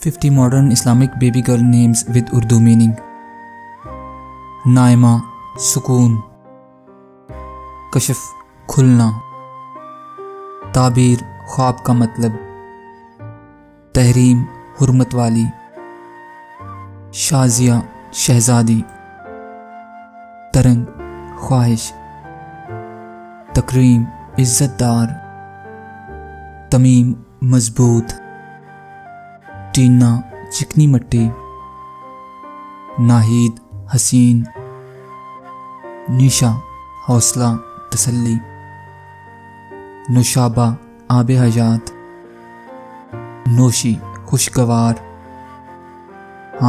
50 modern Islamic baby girl names with Urdu meaning. Naima سکون، کشف کھلنا، تعبیر خواب کا مطلب، تحریم حرمت والی، شازیہ شہزادی، ترنگ خواہش، تکریم عزت دار، تمیم مضبوط، ٹینا چکنی مٹی، ناہید حسین، نیشا حوصلہ تسلی، نوشابہ آب حیات، نوشی خوشگوار،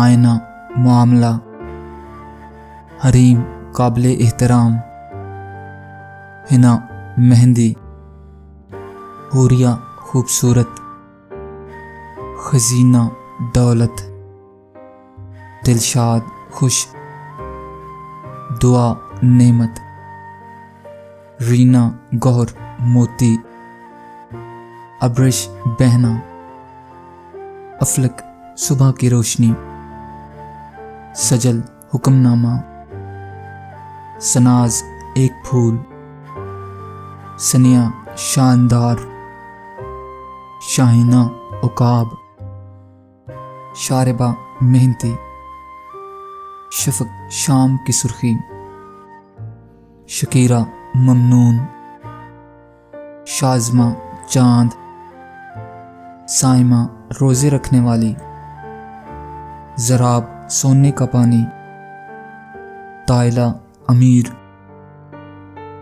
آئینہ معاملہ، حریم قابل احترام، حنا مہندی، حوریہ خوبصورت، خزینہ دولت، دلشاد خوش، دعا نعمت، رینا گوہر موتی، ابرش بہنا، افلک صبح کی روشنی، سجل حکم نامہ، سناز ایک پھول، سنیا شاندار، شاہینہ عقاب، شاربہ محنتی، شفق شام کی سرخی، شکیرہ ممنون، شازمہ چاند، سائمہ روزے رکھنے والی، زراب سونے کا پانی، طائلہ امیر،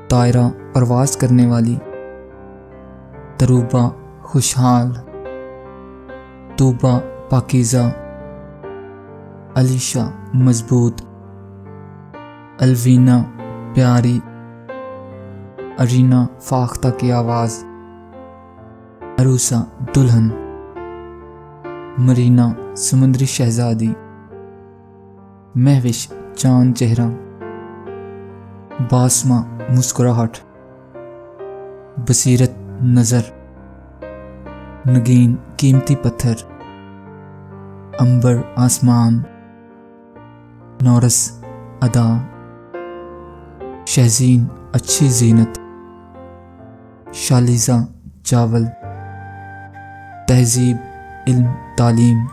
طائرہ پرواز کرنے والی، تروبہ خوشحال، توبہ پاکیزہ، علیشہ مضبوط، الوینہ پیاری، ارینا فاختہ کی آواز، عروسہ دلہن، مرینا سمندری شہزادی، مہوش چاند چہرہ، باسمہ مسکراہٹ، بصیرت نظر، نگین قیمتی پتھر، عنبر آسمان، نورس ادا، شہزین اچھی زینت، شالیزہ چاول، تہذیب علم تعلیم،